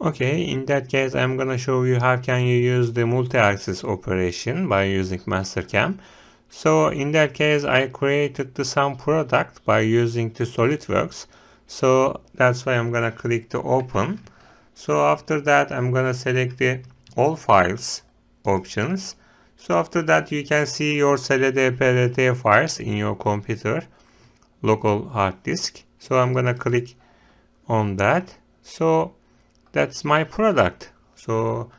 Okay, in that case, I'm gonna show you how can you use the multi-axis operation by using MasterCAM. So in that case, I created some product by using the SolidWorks. So that's why I'm gonna click the open. So after that, I'm gonna select the all files options. So after that, you can see your CLD files in your computer, local hard disk. So I'm gonna click on that. So that's my product. So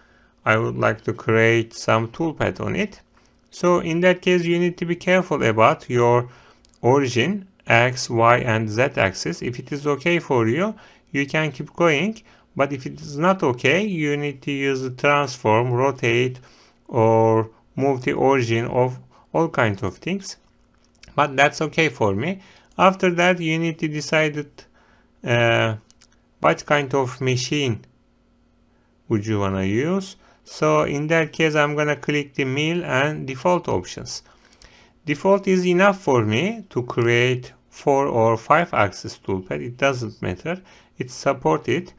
I would like to create some toolpath on it. So in that case, you need to be careful about your origin, X, Y, and Z axis. If it is okay for you, you can keep going. But if it is not okay, you need to use the transform, rotate, or move the origin of all kinds of things. But that's okay for me. After that, you need to decide what kind of machine would you want to use. So in that case, I'm going to click the mill and default options. Default is enough for me to create 4 or 5 axis toolpath. It doesn't matter. It's supported.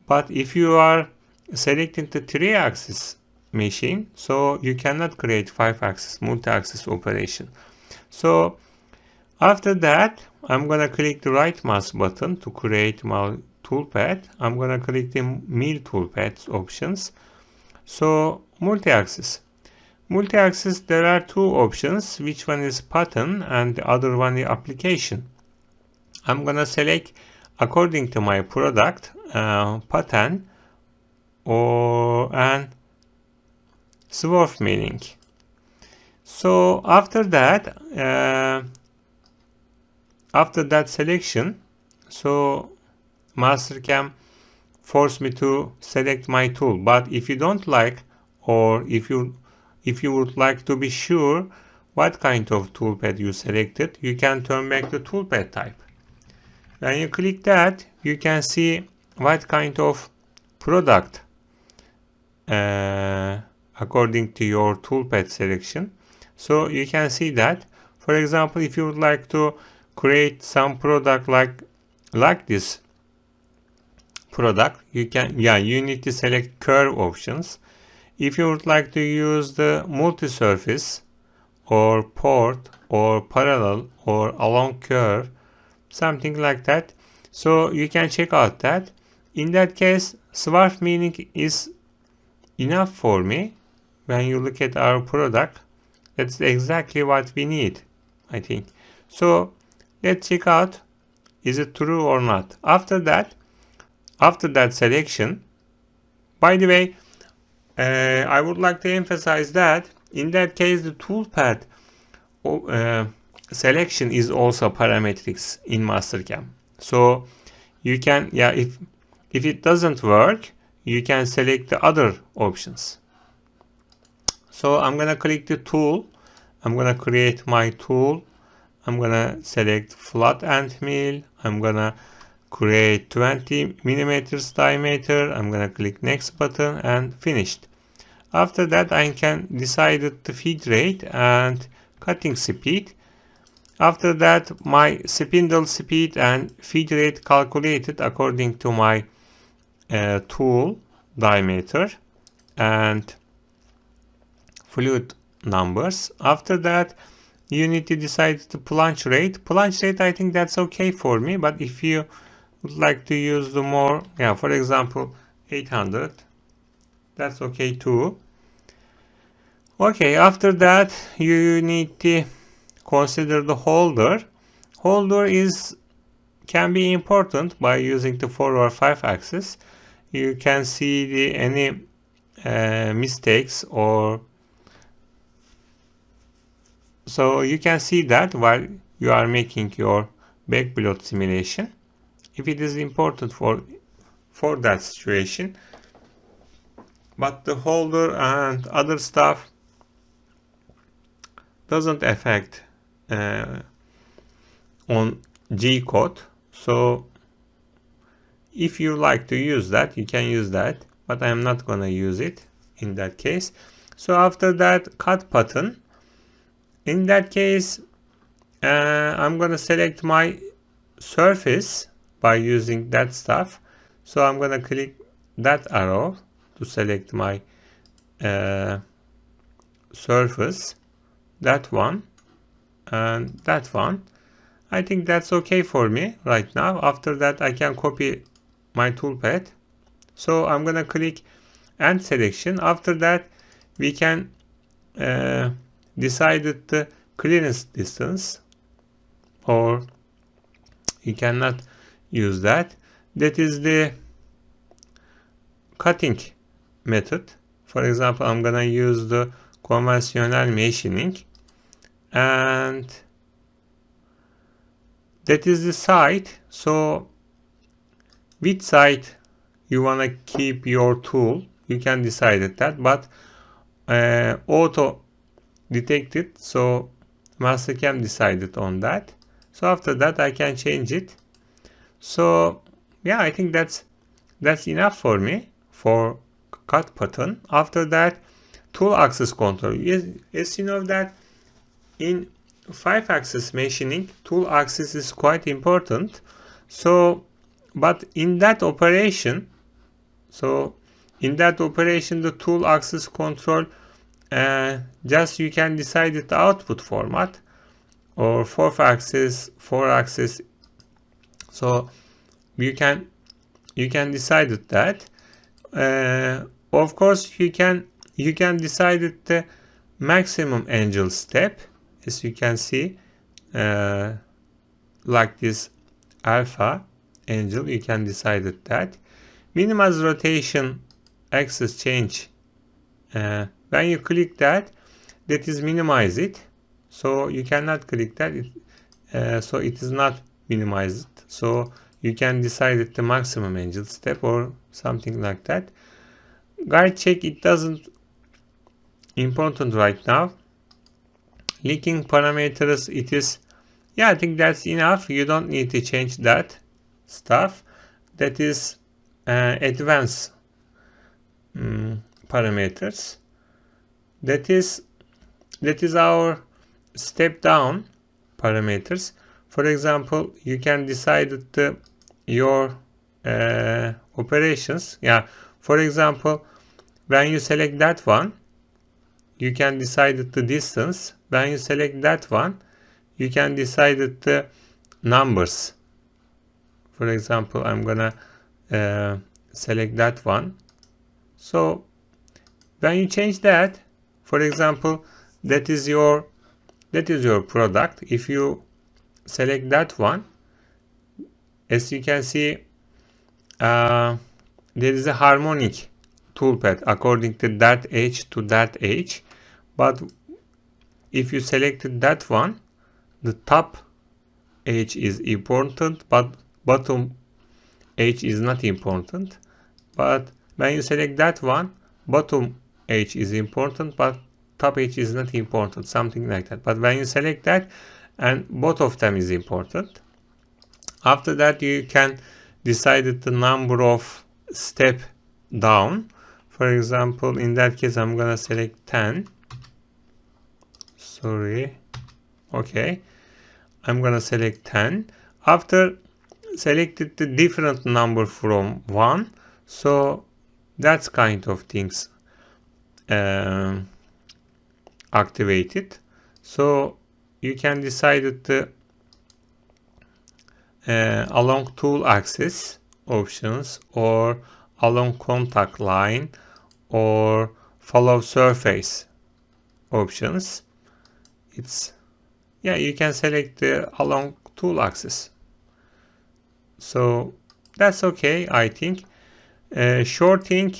But if you are selecting the 3 axis machine, so you cannot create 5 axis multi-axis operation. So after that, I'm going to click the right mouse button to create my toolpath. I'm going to click the mill toolpath options. So multi-axis. Multi-axis, there are 2 options. Which one is pattern and the other one is application. I'm going to select according to my product pattern or an swerve milling. So after that selection, so MasterCAM force me to select my tool. But if you don't like, or if you would like to be sure what kind of toolpath you selected, you can turn back the toolpath type. When you click that, you can see what kind of product according to your toolpath selection. So you can see that, for example, if you would like to create some product like this product, you need to select curve options. If you would like to use the multi-surface or port or parallel or along curve, something like that, so you can check out that. In that case, swerve milling is enough for me. When you look at our product, that's exactly what we need, I think. So let's check out, is it true or not. After that selection, by the way, I would like to emphasize that in that case the toolpath selection is also parametrics in MasterCAM. So you can, if it doesn't work, you can select the other options. So I'm gonna click the tool. I'm gonna create my tool. I'm gonna select flat end mill. I'm gonna create 20 millimeters diameter. I'm gonna click next button and finished. After that, I can decide the feed rate and cutting speed. After that, my spindle speed and feed rate calculated according to my tool diameter and fluid numbers. After that, you need to decide the plunge rate. Plunge rate, I think that's okay for me, but if you would like to use the more, for example, 800, that's okay too. Okay, after that, you need to consider the holder. Holder can be important by using the 4 or 5 axis. You can see any mistakes, or so you can see that while you are making your backplot simulation, if it is important for that situation. But the holder and other stuff doesn't affect on G code. So if you like to use that, you can use that, but I'm not gonna use it in that case. So after that, cut button. In that case, I'm gonna select my surface by using that stuff. So I'm gonna click that arrow to select my surface, that one and that one. I think that's okay for me right now. After that, I can copy my toolpath. So I'm gonna click End Selection. After that, we can decide the clearance distance, or you cannot use that. That is the cutting method. For example, I'm gonna use the conventional machining, and that is the side. So which side you want to keep your tool, you can decide that, but auto detected, so MasterCAM decided on that. So after that, I can change it. So yeah, I think that's enough for me for cut pattern. After that, tool axis control. Yes, you know that in 5-axis machining, tool axis is quite important. So, but in that operation, the tool axis control, just you can decide the output format, or 4-axis, 4-axis. So you can decide that. Of course, you can decide the maximum angle step, as you can see, like this alpha angle. You can decide that. Minimize rotation axis change. When you click that is minimize it. So you cannot click that. So it is not minimized. So you can decide the maximum angle step or something like that. Guide check, it doesn't important right now. Linking parameters, it is, yeah, I think that's enough. You don't need to change that stuff. That is advanced parameters. That is our step down parameters. For example, you can decide your operations. Yeah, for example, when you select that one, you can decide the distance. When you select that one, you can decide the numbers. For example, I'm gonna select that one. So when you change that, for example, that is your product. If you select that one, as you can see, there is a harmonic toolpath according to that edge to that edge. But if you selected that one, the top edge is important, but bottom edge is not important. But when you select that one, bottom edge is important, but top edge is not important, something like that. But when you select that, and both of them is important, after that you can decide the number of step down. For example, in that case, I'm gonna select 10. Sorry. Okay. I'm gonna select 10. After selected the different number from 1, so that's kind of things activated. So you can decide the along tool axis options, or along contact line, or follow surface options. It's, yeah, you can select the along tool axis. So that's okay, I think. Shorting,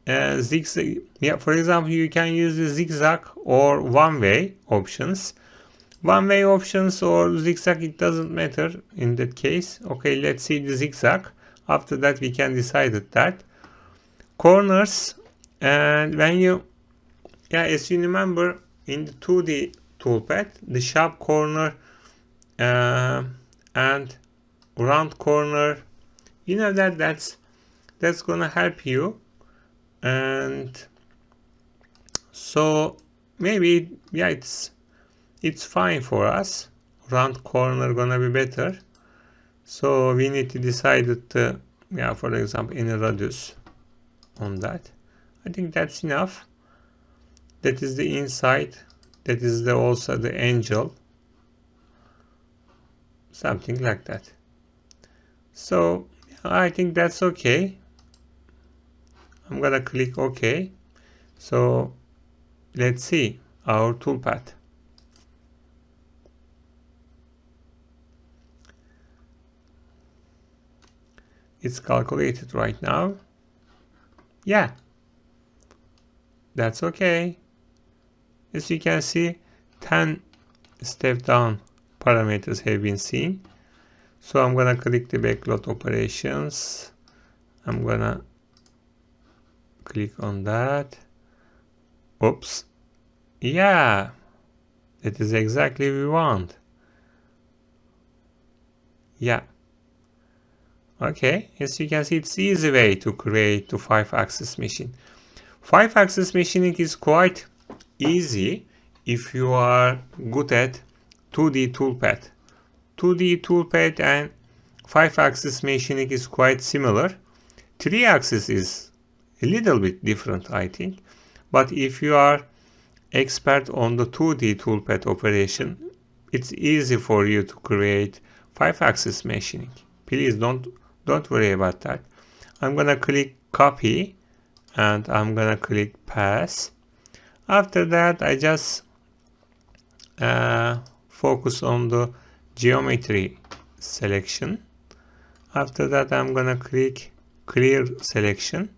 zigzag. Yeah, for example, you can use the zigzag or one-way options. One-way options or zigzag, it doesn't matter in that case. Okay, let's see the zigzag. After that, we can decide that. Corners, and when you, yeah, as you remember in the 2D toolpath, the sharp corner and round corner, you know that's gonna help you. And so maybe, yeah, it's fine for us. Round corner gonna be better. So we need to decide that, yeah, for example, in a radius. on that. I think that's enough. That is the inside. That is also the angel. Something like that. So I think that's okay. I'm gonna click OK. So let's see our toolpath. It's calculated right now. Yeah, that's okay. As you can see, 10 step down parameters have been seen. So I'm gonna click the backload operations. I'm gonna click on that. Oops. Yeah, that is exactly what we want. Yeah. Okay, as you can see, it's easy way to create the 5-axis machine. 5-axis machining is quite easy if you are good at 2D toolpath. 2D toolpath and 5-axis machining is quite similar. 3-axis is a little bit different, I think. But if you are expert on the 2D toolpath operation, it's easy for you to create 5-axis machining. Please don't worry about that. I'm gonna click copy and I'm gonna click pass. After that, I just focus on the geometry selection. After that, I'm gonna click clear selection.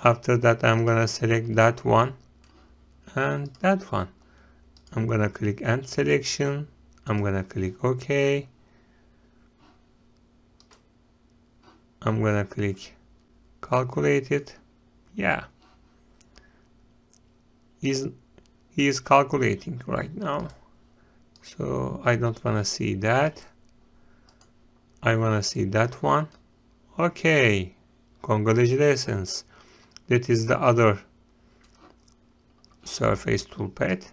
After that, I'm gonna select that one and that one. I'm gonna click end selection. I'm gonna click OK. I'm gonna click calculate it. Yeah, he is calculating right now. So I don't wanna see that. I wanna see that one. Okay, congratulations. That is the other surface toolpath.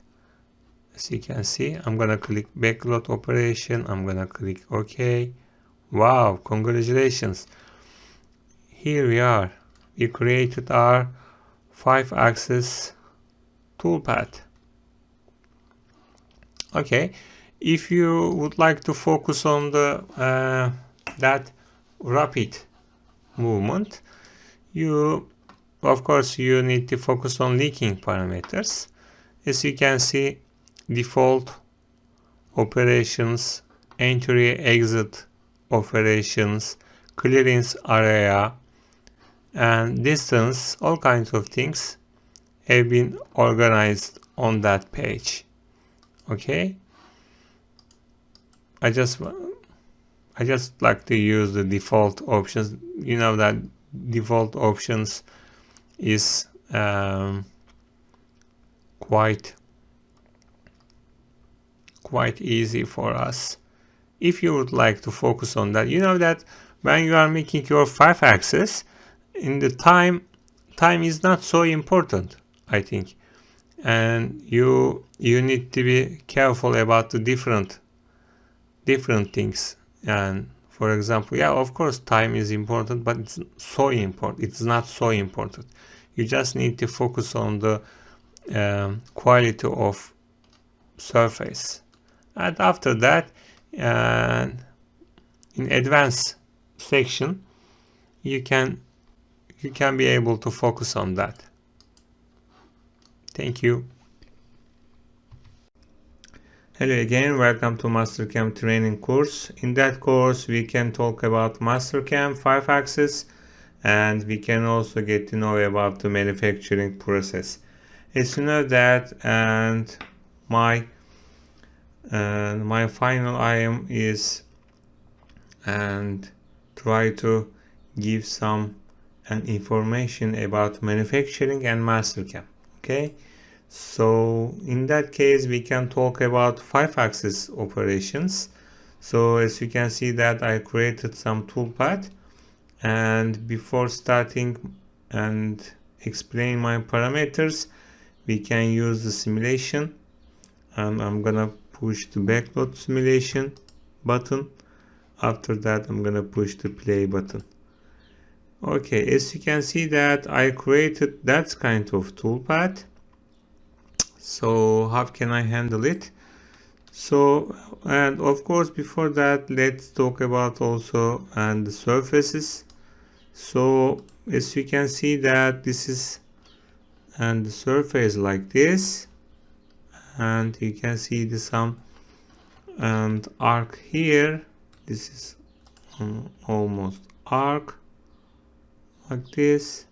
As you can see, I'm gonna click backload operation. I'm gonna click OK. Wow, congratulations. Here we are. We created our 5-axis toolpath. Okay, if you would like to focus on the that rapid movement, of course you need to focus on linking parameters. As you can see, default operations, entry exit operations, clearance area, and distance, all kinds of things have been organized on that page. Okay, I just like to use the default options. You know that default options is quite easy for us. If you would like to focus on that, you know that when you are making your 5-axis, in the time is not so important, I think, and you need to be careful about the different things. And for example, yeah, of course time is important, but it's not so important. You just need to focus on the quality of surface, and after that, in advanced section, you can be able to focus on that. Thank you. Hello again, welcome to MasterCAM training course. In that course, we can talk about MasterCAM 5-axis, and we can also get to know about the manufacturing process. As you know that, and my final aim is and try to give some information about manufacturing and MasterCAM. Okay, so in that case we can talk about 5-axis operations. So as you can see that I created some toolpath, and before starting and explain my parameters, we can use the simulation, and I'm gonna push the backload simulation button. After that, I'm gonna push the play button. Okay, as you can see that I created that kind of toolpath. So how can I handle it? So, and of course before that, let's talk about also the surfaces. So as you can see that this is the surface like this, and you can see the some and arc here. This is almost arc like this,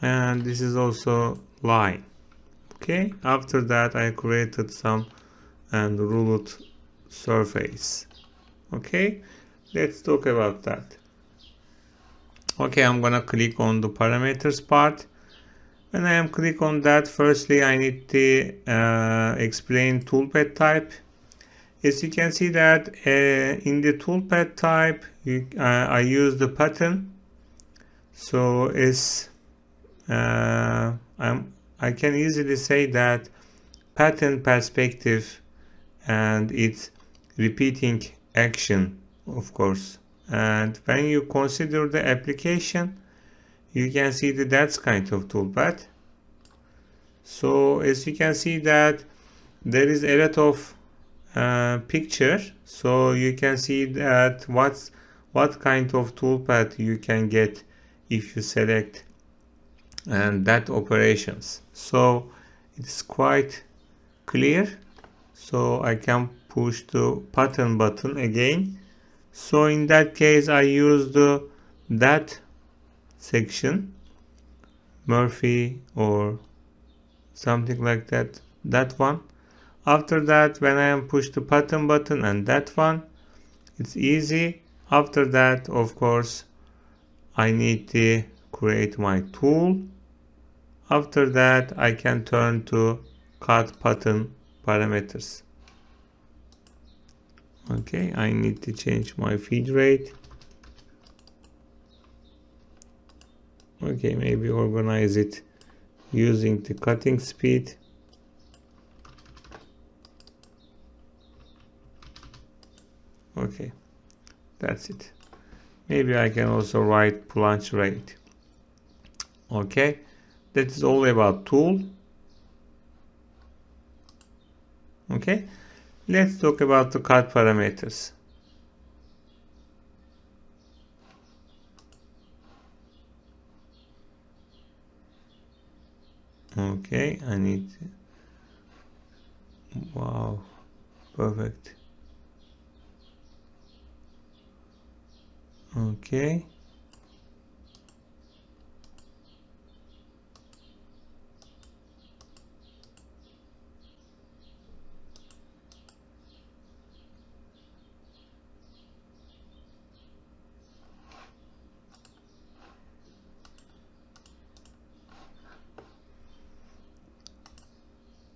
and this is also line. Okay, after that I created some and ruled surface. Okay, let's talk about that. Okay, I'm gonna click on the parameters part. When I am click on that, firstly I need to explain toolpath type. As you can see that in the toolpath type I use the pattern. So it's I can easily say that pattern perspective, and it's repeating action, of course. And when you consider the application, you can see that that's kind of toolpath. So as you can see that there is a lot of picture, so you can see that what kind of toolpath you can get if you select and that operations. So it's quite clear. So I can push the pattern button again. So in that case I use the that section, Murphy or something like that, that one. After that, when I am push the pattern button and that one, it's easy. After that, of course, I need to create my tool. After that, I can turn to cut pattern parameters. Okay, I need to change my feed rate. Okay, maybe organize it using the cutting speed. Okay, that's it. Maybe I can also write plunge rate. Okay, that is all about tool. Okay, let's talk about the cut parameters. Okay, I need, wow, perfect. Okay.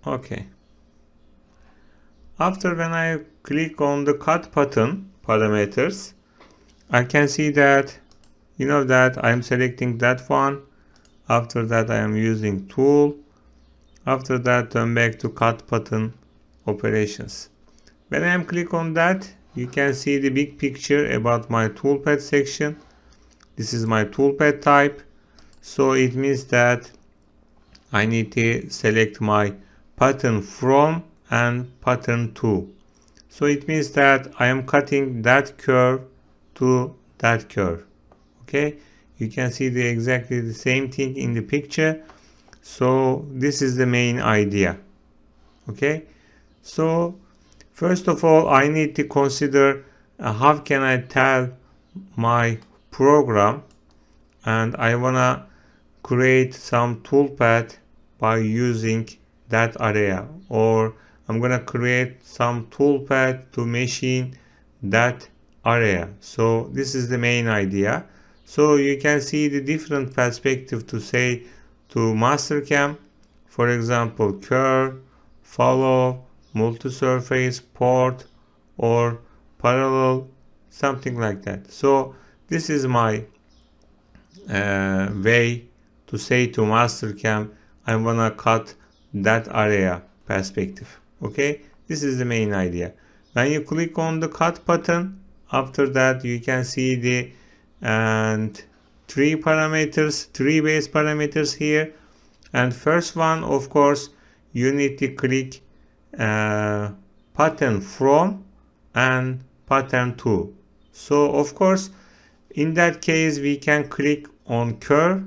Okay. After when I click on the cut button parameters, I can see that, you know, that I'm selecting that one. After that I am using tool. After that turn back to cut button operations. When I am click on that, you can see the big picture about my toolpath section. This is my toolpath type. So it means that I need to select my pattern from and pattern to. So it means that I am cutting that curve to that curve. Okay, you can see exactly the same thing in the picture. So this is the main idea. Okay, so first of all I need to consider how can I tell my program, and I wanna create some toolpath by using that area, or I'm gonna create some toolpath to machine that area. So this is the main idea. So you can see the different perspective to say to MasterCAM, for example, curve, follow, multi-surface, port, or parallel, something like that. So this is my way to say to MasterCAM, I wanna cut that area perspective. Okay, this is the main idea. When you click on the cut button, after that you can see the and three base parameters here. And first one, of course, you need to click pattern from and pattern to. So of course, in that case, we can click on curve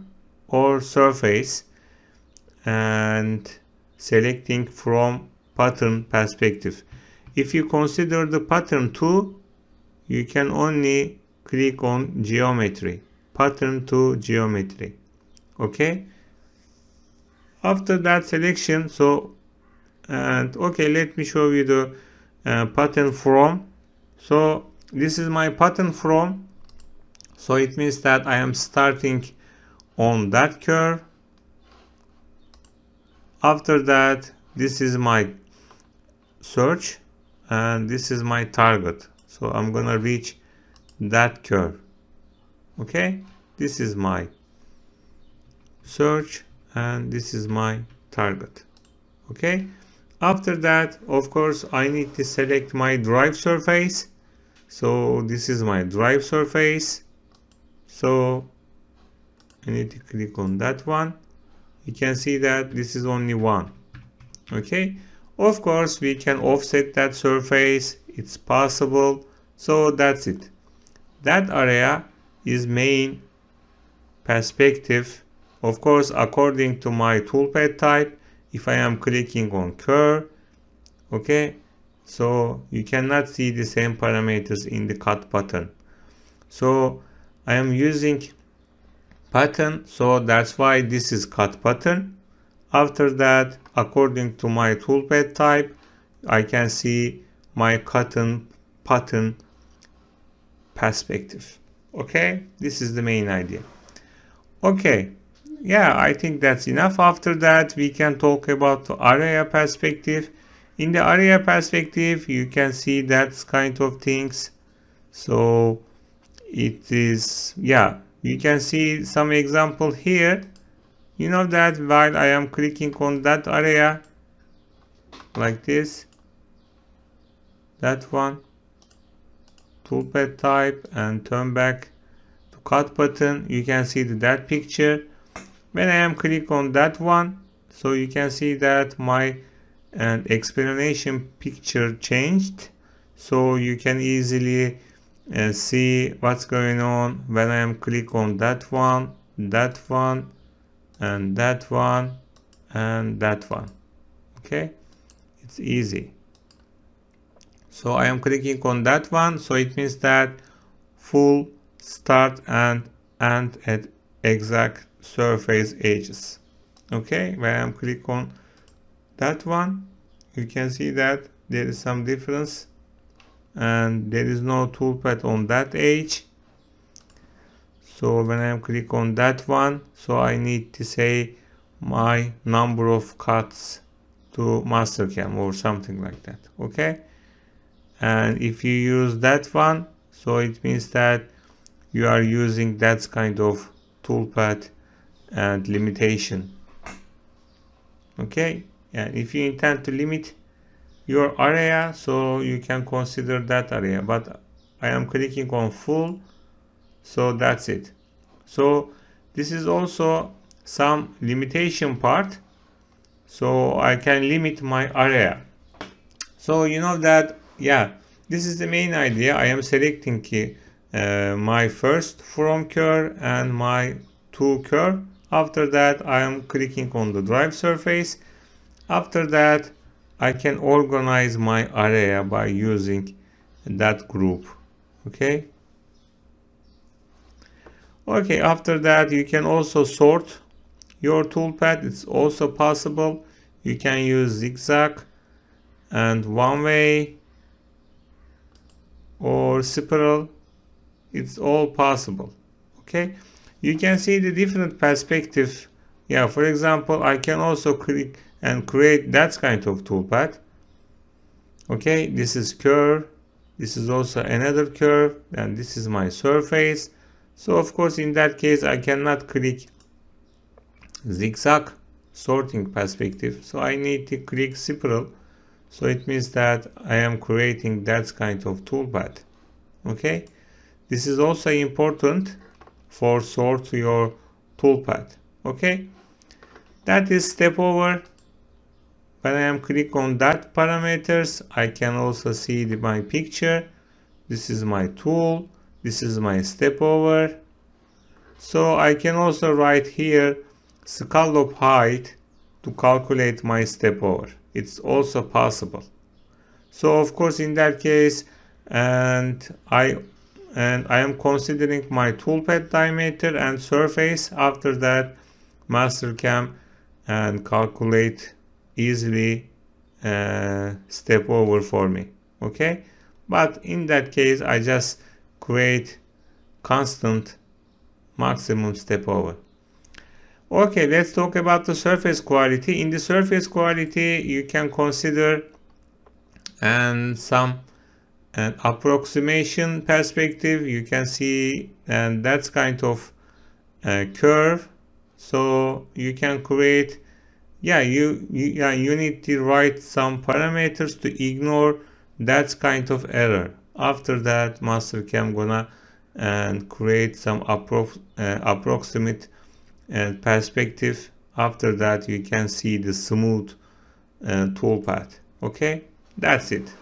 or surface and selecting from pattern perspective. If you consider the pattern to, you can only click on geometry, pattern to geometry. Okay. After that selection, let me show you the pattern from. So this is my pattern from. So it means that I am starting on that curve. After that, this is my search and this is my target. So I'm gonna reach that curve. Okay, this is my search and this is my target. Okay, after that, of course, I need to select my drive surface. So this is my drive surface. So I need to click on that one. You can see that this is only one. Okay, of course, we can offset that surface. It's possible. So that's it. That area is main perspective. Of course, according to my toolpath type, if I am clicking on curve, okay, so you cannot see the same parameters in the cut pattern. So I am using pattern, so that's why this is cut pattern. After that, according to my toolpath type, I can see my pattern perspective. Okay, this is the main idea. Okay, yeah, I think that's enough. After that, we can talk about the area perspective. In the area perspective, you can see that kind of things. So it is, yeah, you can see some example here. You know that while I am clicking on that area like this, that one, toolpath type and turn back to cut button, you can see that picture. When I am click on that one, so you can see that my explanation picture changed. So you can easily see what's going on when I am click on that one, and that one, and that one. Okay, it's easy. So I am clicking on that one, so it means that full start and end at exact surface edges. Okay, when I am click on that one, you can see that there is some difference and there is no toolpath on that edge. So when I am click on that one, so I need to say my number of cuts to MasterCAM or something like that. Okay, and if you use that one, so it means that you are using that kind of toolpath and limitation. Okay, and if you intend to limit your area, so you can consider that area, but I am clicking on full, so that's it. So this is also some limitation part, so I can limit my area. So you know that, yeah, this is the main idea. I am selecting my first from curve and my to curve. After that, I am clicking on the drive surface. After that, I can organize my area by using that group. Okay. Okay, after that, you can also sort your toolpath. It's also possible. You can use zigzag and one way or spiral. It's all possible. Okay, you can see the different perspective. Yeah, for example, I can also click and create that kind of toolpath. Okay, this is curve, this is also another curve, and this is my surface. So of course, in that case, I cannot click zigzag sorting perspective, so I need to click spiral. So it means that I am creating that kind of toolpath. Okay, This is also important for sort your toolpath. Okay, that is step over. When I am click on that parameters, I can also see my picture. This is my tool. This is my step over. So I can also write here scallop height to calculate my step over. It's also possible. So of course in that case, and I am considering my toolpath diameter and surface. After that, MasterCAM and calculate easily step over for me. Okay, but in that case I just create constant maximum step over. Okay, let's talk about the surface quality. In the surface quality, you can consider some approximation perspective. You can see, and that's kind of curve. So you can create, you need to write some parameters to ignore that kind of error. After that, MasterCAM gonna create some approximate perspective. After that, you can see the smooth toolpath. Okay, that's it.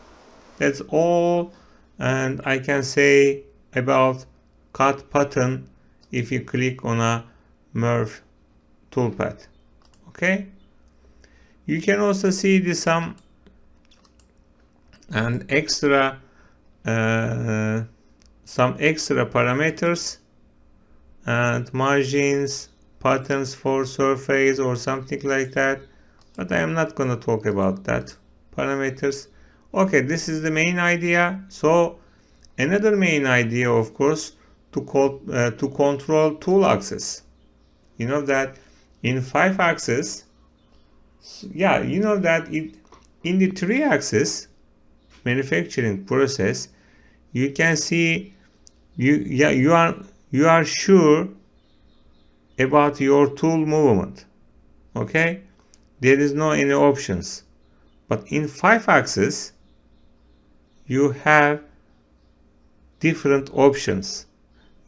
That's all, and I can say about cut pattern if you click on a Merge toolpath. Okay, you can also see the some extra parameters and margins, patterns for surface or something like that, but I am not going to talk about that parameters. Okay, this is the main idea. So another main idea, of course, to control tool axis. You know that in 5-axis, you know that in the 3-axis manufacturing process, you can see you are sure about your tool movement. Okay, there is no any options, but in 5-axis you have different options.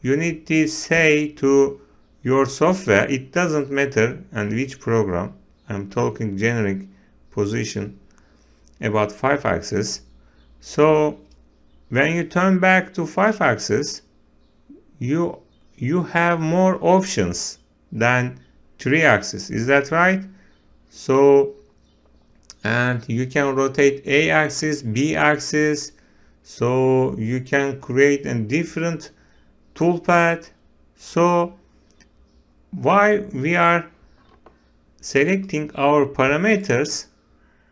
You need to say to your software, it doesn't matter and which program, I'm talking generic position about 5-axis. So when you turn back to 5-axis, you have more options than 3-axis. Is that right? So, and you can rotate A-axis, B-axis, so you can create a different toolpath. So while we are selecting our parameters,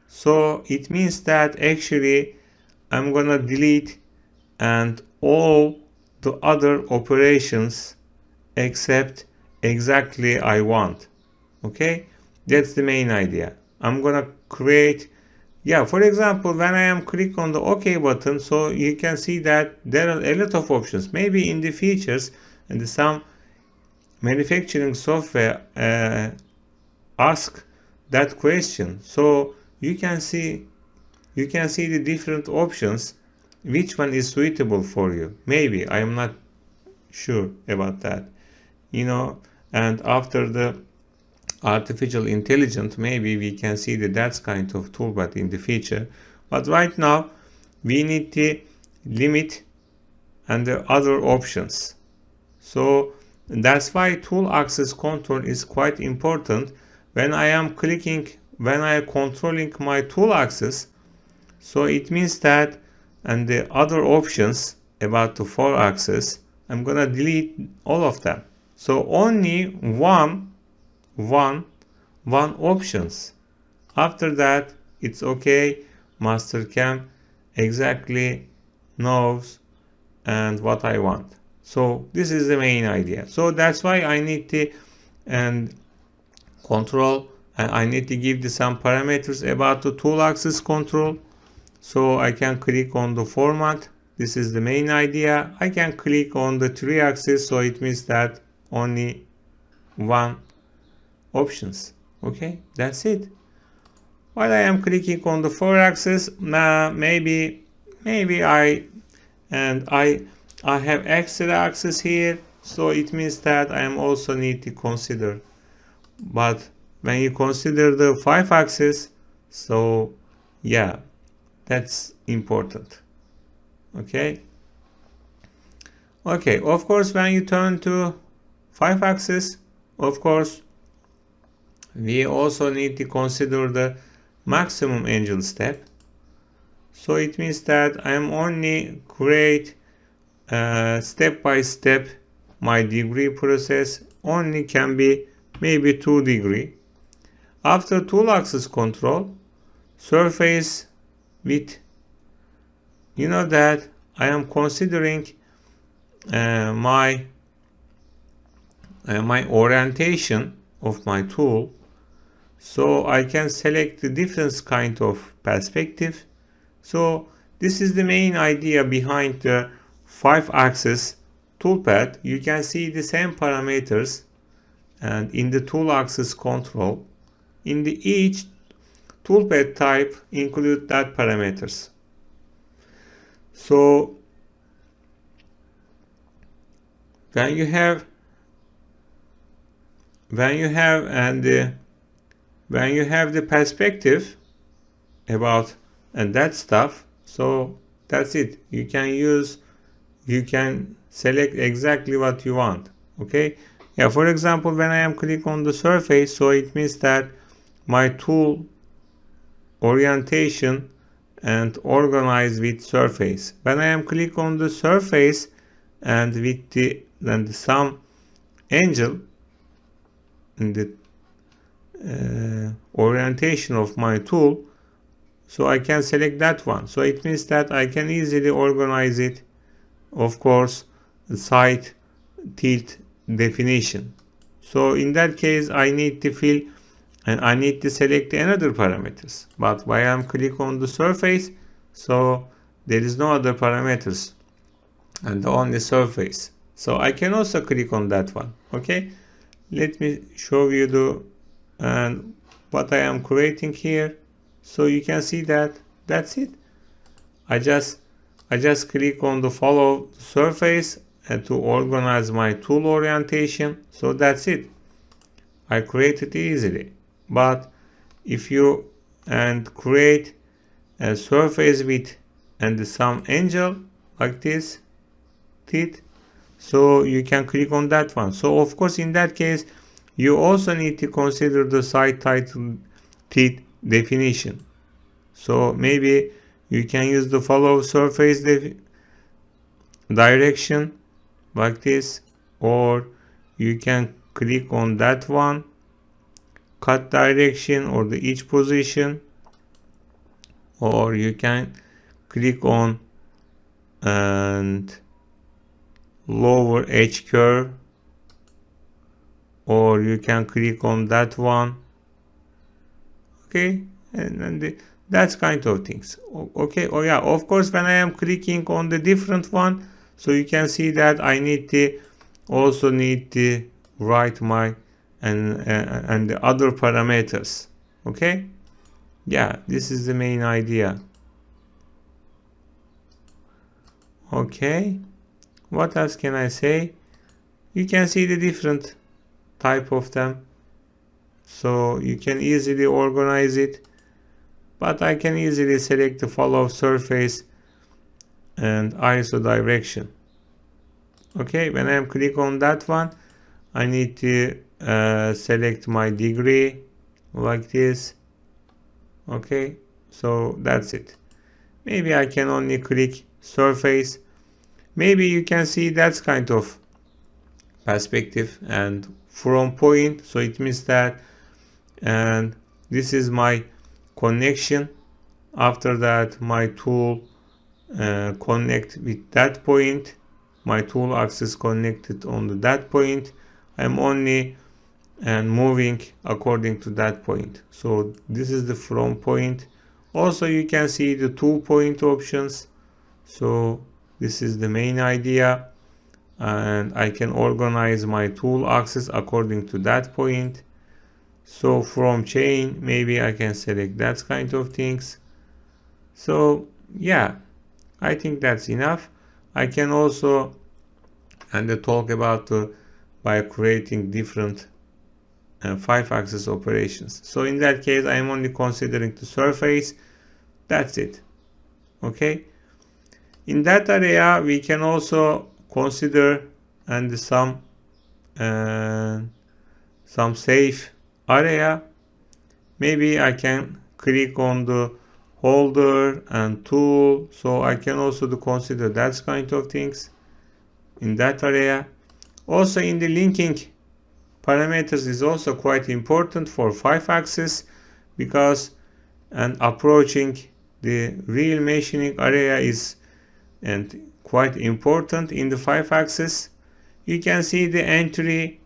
so it means that actually I'm gonna delete and all the other operations except exactly I want. Okay, that's the main idea. I'm gonna create, for example, when I am click on the OK button, so you can see that there are a lot of options. Maybe in the features and some manufacturing software ask that question. So you can see the different options, which one is suitable for you. Maybe I am not sure about that, and after the artificial intelligence, maybe we can see that kind of toolpath in the future. But right now we need to limit and the other options. So that's why tool axis control is quite important. When I am controlling my tool axis, so it means that and the other options about the 4-axis, I'm gonna delete all of them. So only one options. After that, it's okay. MasterCAM exactly knows and what I want. So this is the main idea. So that's why I need to control, and I need to give some parameters about the tool axis control. So I can click on the format. This is the main idea. I can click on the 3-axis, so it means that only one options. Okay, that's it. While I am clicking on the 4-axis, maybe I I have extra axis here, so it means that I am also need to consider. But when you consider the 5 axis, so yeah, that's important. Okay. Okay, of course, when you turn to 5 axis, of course, we also need to consider the maximum angle step. So it means that I am only create step by step. My degree process only can be maybe 2 degree. After tool axis control, surface with, you know that I am considering my orientation of my tool, so I can select the different kind of perspective. So this is the main idea behind the 5-axis toolpath. You can see the same parameters and in the tool axis control. In the each toolpath type include that parameters. So when you have the perspective about and that stuff, so that's it. You can select exactly what you want. Okay, yeah, for example, when I am click on the surface, so it means that my tool orientation and organize with surface. When I am click on the surface and with the some angle in the orientation of my tool, so I can select that one. So it means that I can easily organize it. Of course, the side tilt definition. So in that case, I need to fill and I need to select another parameters. But when I am click on the surface, so there is no other parameters and only surface. So I can also click on that one. Okay, let me show you the and what I am creating here. So you can see that that's it. I just click on the follow surface and to organize my tool orientation. So that's it. I created it easily. But if you create a surface with and some angle like this teeth, so you can click on that one. So of course in that case you also need to consider the side title teeth definition. So maybe you can use the follow surface direction like this, or you can click on that one, cut direction or the each position, or you can click on and lower edge curve, or you can click on that one. Okay, and that's kind of things. Okay, oh yeah, of course when I am clicking on the different one, so you can see that I need to write my and the other parameters. Okay, yeah, this is the main idea. Okay, what else can I say? You can see the different type of them, so you can easily organize it. But I can easily select the follow surface and ISO direction. Okay, when I click on that one, I need to select my degree like this. Okay, so that's it. Maybe I can only click surface. Maybe you can see that's kind of perspective and from point. So it means that, and this is my connection. After that, my tool connect with that point. My tool axis connected on that point. I'm only moving according to that point. So this is the from point. Also you can see the 2-point options. So this is the main idea, and I can organize my tool axis according to that point. So from chain, maybe I can select that kind of things. So yeah, I think that's enough. I can also talk about by creating different 5-axis operations. So in that case, I am only considering the surface. That's it. Okay. In that area, we can also consider some safe area. Maybe I can click on the holder and tool, so I can also consider that kind of things in that area. Also, in the linking parameters is also quite important for 5-axis, because approaching the real machining area is quite important in the 5-axis. You can see the entry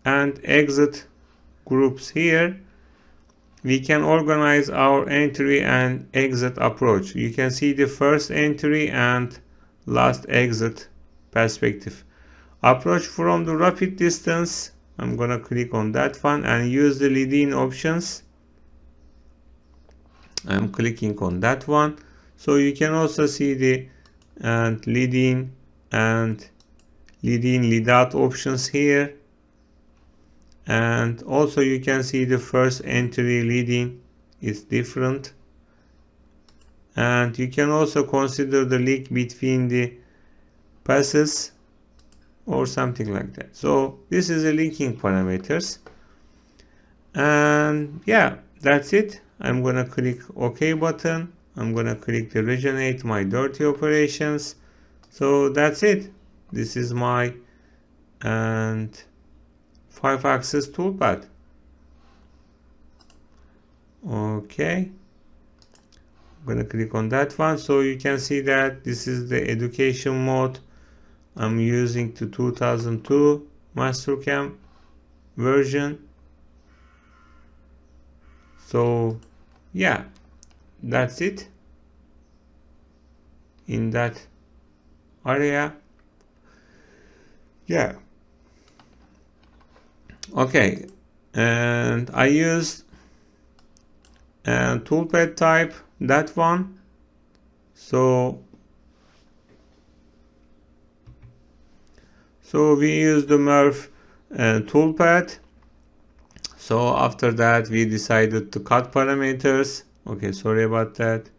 and exit groups here. We can organize our entry and exit approach. You can see the first entry and last exit perspective. Approach from the rapid distance. I'm gonna click on that one and use the lead-in options. I'm clicking on that one. So you can also see the lead-in and lead-out options here. And also you can see the first entry lead-in is different. And you can also consider the link between the passes or something like that. So this is the linking parameters. And yeah, that's it. I'm gonna click OK button. I'm gonna click the regenerate my dirty operations. So that's it. This is my 5-axis toolpad. Okay, I'm gonna click on that one. So you can see that this is the education mode. I'm using the 2002 MasterCAM version. So yeah, that's it in that area. Yeah. Okay, and I used toolpad type, that one. So we use the Murph toolpad. So after that we decided to cut parameters. Okay, sorry about that.